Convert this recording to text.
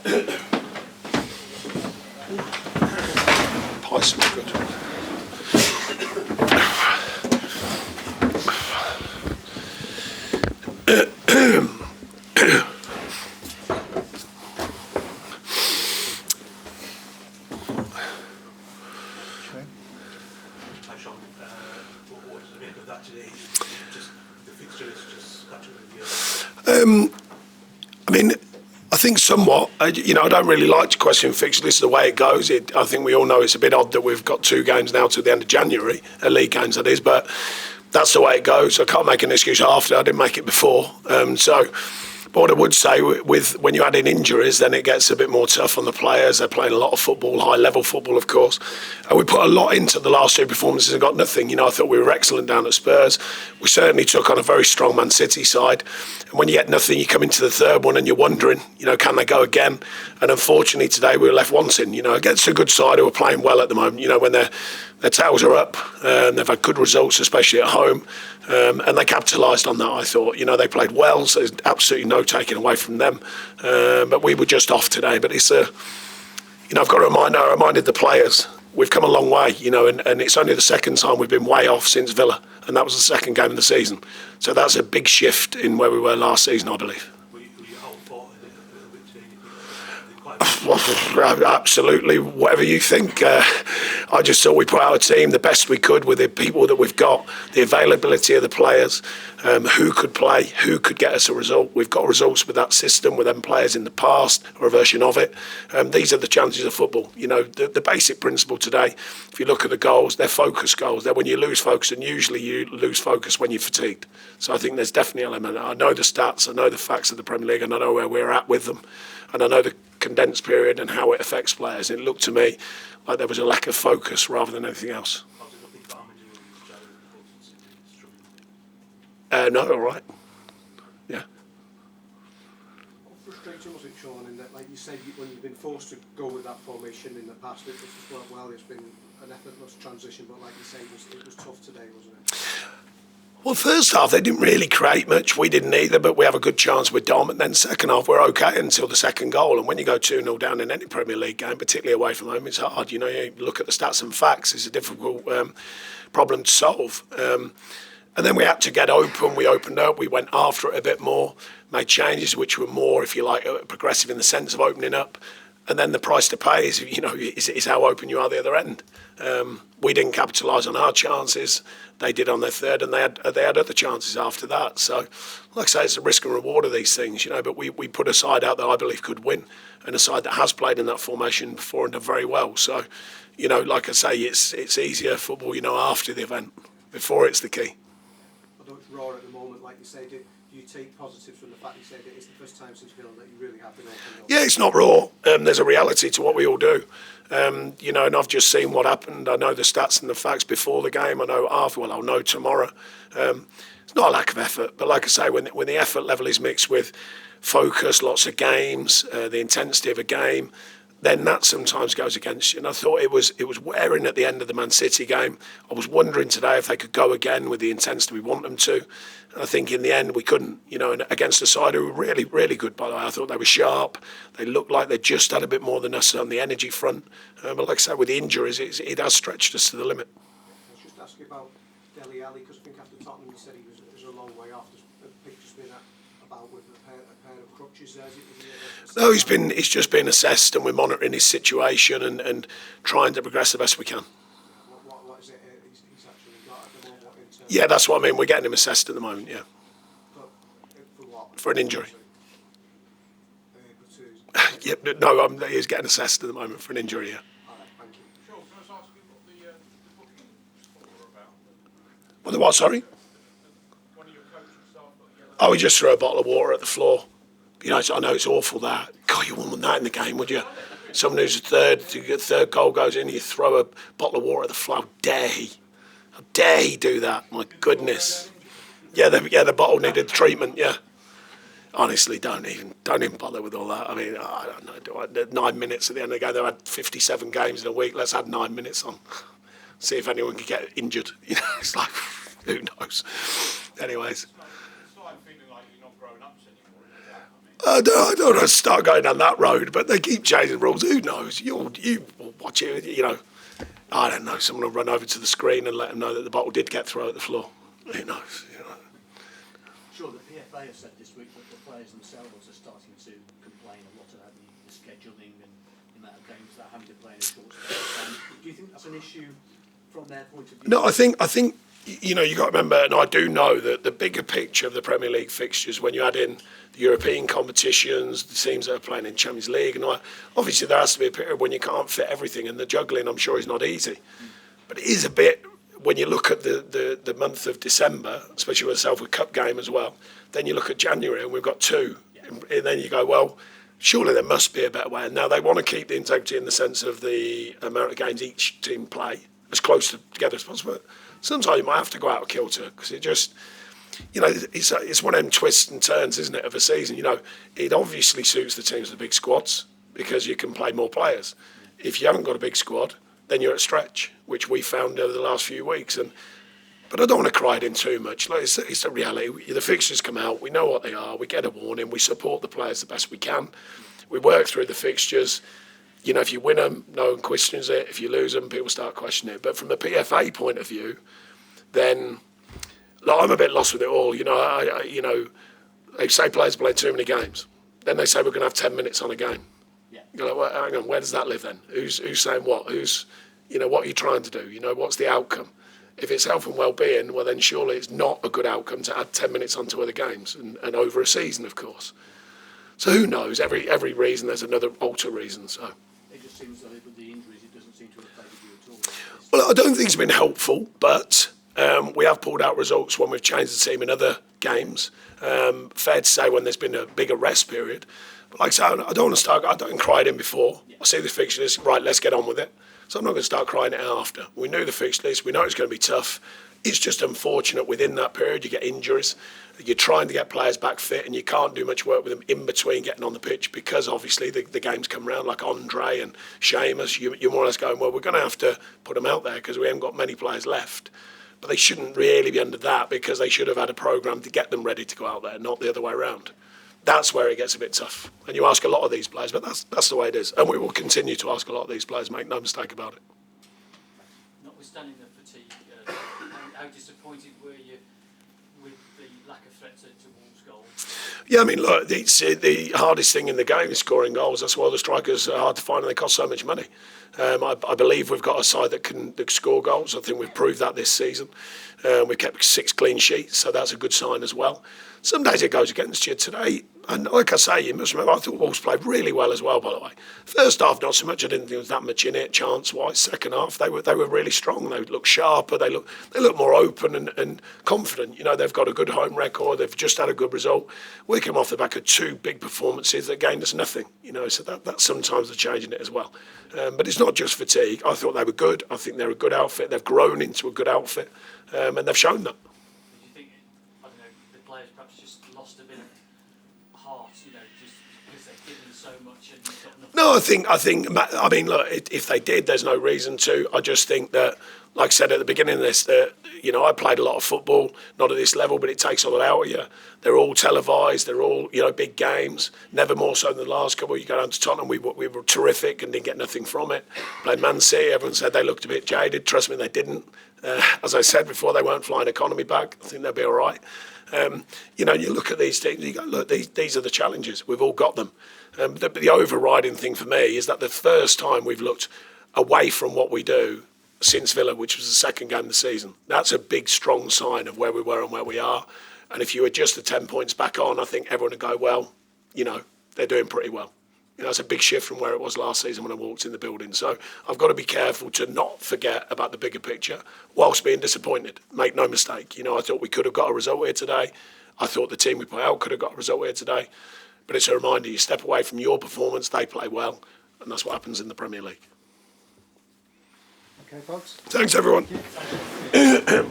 Pie smell good. I mean, I think somewhat. I don't really like to question fixture. This is the way it goes. I think we all know it's a bit odd that we've got 2 games now to the end of January, league games that is, but that's the way it goes. I can't make an excuse after. I didn't make it before. But what I would say, when you add in injuries, then it gets a bit more tough on the players. They're playing a lot of football, high-level football, of course. And we put a lot into the last 2 performances and got nothing. I thought we were excellent down at Spurs. We certainly took on a very strong Man City side. And when you get nothing, you come into the third one and you're wondering, can they go again? And unfortunately, today we were left wanting. Against a good side who are playing well at the moment. When their tails are up, and they've had good results, especially at home. And they capitalised on that, I thought. They played well, so there's absolutely no taking away from them. But we were just off today. But it's I've got to I reminded the players, we've come a long way, and it's only the second time we've been way off since Villa. And that was the second game of the season. So that's a big shift in where we were last season, I believe. Absolutely, whatever you think. I just thought we put out a team the best we could with the people that we've got, the availability of the players, who could play, who could get us a result. We've got results with that system, with them players in the past, or a version of it. These are the challenges of football. The basic principle today, if you look at the goals, they're focus goals. They're when you lose focus, and usually you lose focus when you're fatigued. So I think there's definitely an element. I know the stats, I know the facts of the Premier League, and I know where we're at with them. And I know the condensed period and how it affects players. It looked to me like there was a lack of focus rather than anything else. No, all right. Yeah. How frustrating was it, Sean, in that, like you said, when you've been forced to go with that formation in the past, it was well, it's been an effortless transition, but like you say, it was tough today, wasn't it? Well, first half, they didn't really create much. We didn't either, but we have a good chance with Dom. And then second half, we're okay until the second goal. And when you go 2-0 down in any Premier League game, particularly away from home, it's hard. You look at the stats and facts. It's a difficult problem to solve. And then we had to get open. We opened up. We went after it a bit more, made changes which were more, if you like, progressive in the sense of opening up. And then the price to pay is how open you are the other end. We didn't capitalise on our chances. They did on their third, and they had other chances after that. So, like I say, it's the risk and reward of these things, But we put a side out that I believe could win, and a side that has played in that formation before and done very well. So, like I say, it's easier football, after the event. Before, it's the key. Although it's raw at the moment, like you say, do you take positives from the fact you said that it's the first time since Villa that you really have been opened up? Yeah, it's not raw. There's a reality to what we all do. And I've just seen what happened. I know the stats and the facts before the game. I know after. Well, I'll know tomorrow. It's not a lack of effort, but like I say, when the effort level is mixed with focus, lots of games, the intensity of a game, then that sometimes goes against you. And I thought it was wearing at the end of the Man City game. I was wondering today if they could go again with the intensity we want them to. And I think in the end we couldn't, and against a side who were really, really good, by the way. I thought they were sharp. They looked like they just had a bit more than us on the energy front. But like I said, with the injuries, it has stretched us to the limit. I was just asking about Dele Alli, because I think after Tottenham you said he was a long way off. The picture's been about with a pair of crutches there. No, he's just been assessed, and we're monitoring his situation and trying to progress the best we can. What is it he's actually got at the moment? Yeah, that's what I mean. We're getting him assessed at the moment, yeah. For what? For an injury. Yeah, no, he's getting assessed at the moment for an injury, yeah. All right, thank you. Sure, can I just ask you what the bookings are about? What the what, sorry? One of your coaching staff got yellow. Oh, he just threw a bottle of water at the floor. I know it's awful that. God, you wouldn't want that in the game, would you? Someone who's third goal goes in, you throw a bottle of water at the floor. How dare he? How dare he do that? My goodness. Yeah, the bottle needed treatment, yeah. Honestly, don't even bother with all that. I mean, I don't know. 9 minutes at the end of the game. They've had 57 games in a week. Let's add 9 minutes on. See if anyone can get injured. It's like, who knows? Anyways. I don't want to start going down that road, but they keep changing rules. Who knows? You watch it, you know. I don't know. Someone will run over to the screen and let them know that the bottle did get thrown at the floor. Who knows? You know. Sure, the PFA have said this week that the players themselves are starting to complain a lot about the scheduling and the amount of games that are having to play in a short space of time. Do you think that's an issue from their point of view? No, I think you know, you got to remember, and I do know that the bigger picture of the Premier League fixtures, when you add in the European competitions, the teams that are playing in Champions League, and obviously there has to be a period when you can't fit everything, and the juggling, I'm sure, is not easy. But it is a bit, when you look at the month of December, especially with the Salford Cup game as well, then you look at January and we've got two, and then you go, well, surely there must be a better way. And now they want to keep the integrity in the sense of the amount of games each team play as close together as possible. Sometimes you might have to go out of kilter because it just, you know, it's one of them twists and turns, isn't it, of a season. You know, it obviously suits the teams with the big squads because you can play more players. If you haven't got a big squad, then you're at stretch, which we found over the last few weeks. But I don't want to cry it in too much. Like, it's a reality. The fixtures come out, we know what they are, we get a warning, we support the players the best we can. We work through the fixtures. You know, if you win them, no one questions it. If you lose them, people start questioning it. But from a PFA point of view, then like, I'm a bit lost with it all. You know, they say players play too many games. Then they say we're going to have 10 minutes on a game. Yeah. You're like, well, hang on, where does that live then? Who's saying what? You know, what are you trying to do? You know, what's the outcome? If it's health and well-being, well then surely it's not a good outcome to add 10 minutes onto other games and over a season, of course. So who knows? Every reason there's another alter reason. So. It just seems that with the injuries, it doesn't seem to have favoured you at all. Well, I don't think it's been helpful, but we have pulled out results when we've changed the team in other games. Fair to say when there's been a bigger rest period. But like I say, I don't want to start. I don't cried in before. I see the fixture list. Right, let's get on with it. So I'm not going to start crying it after. We knew the fixture list. We know it's going to be tough. It's just unfortunate within that period you get injuries. You're trying to get players back fit and you can't do much work with them in between getting on the pitch because obviously the games come round like Andre and Seamus. You're more or less going, well, we're going to have to put them out there because we haven't got many players left. But they shouldn't really be under that because they should have had a programme to get them ready to go out there, not the other way around. That's where it gets a bit tough. And you ask a lot of these players, but that's the way it is. And we will continue to ask a lot of these players, make no mistake about it. Notwithstanding the fatigue, how disappointed were you with the lack of threat to Wolves' goals? Yeah, I mean, look, it's, the hardest thing in the game is scoring goals. That's why the strikers are hard to find and they cost so much money. I believe we've got a side that can score goals. I think we've proved that this season. We've kept 6 clean sheets, so that's a good sign as well. Some days it goes against you. Today, and like I say, you must remember, I thought Wolves played really well as well, by the way. First half, not so much. I didn't think there was that much in it, chance-wise. Second half, they were really strong. They look sharper. They look more open and confident. You know, they've got a good home record. They've just had a good result. We came off the back of 2 big performances that gained us nothing. You know, so that's sometimes the change in it as well. But it's not just fatigue. I thought they were good. I think they're a good outfit. They've grown into a good outfit, and they've shown that. Do you think, I don't know, the players perhaps just lost a bit of heart, you know, just because they've given so much and got nothing? No, I mean, look, if they did, there's no reason to. I just think that, like I said at the beginning of this, that, you know, I played a lot of football, not at this level, but it takes a lot out of you. They're all televised. They're all, you know, big games. Never more so than the last couple. You go down to Tottenham, we were terrific and didn't get nothing from it. Played Man City. Everyone said they looked a bit jaded. Trust me, they didn't. As I said before, they weren't flying economy back. I think they'll be all right. You know, you look at these teams, you go, look, these are the challenges. We've all got them. The overriding thing for me is that the first time we've looked away from what we do since Villa, which was the second game of the season. That's a big, strong sign of where we were and where we are. And if you adjust the 10 points back on, I think everyone would go, well, you know, they're doing pretty well. You know, it's a big shift from where it was last season when I walked in the building. So I've got to be careful to not forget about the bigger picture whilst being disappointed. Make no mistake. You know, I thought we could have got a result here today. I thought the team we put out could have got a result here today. But it's a reminder, you step away from your performance, they play well, and that's what happens in the Premier League. Okay, folks. Thanks, everyone. Thank you.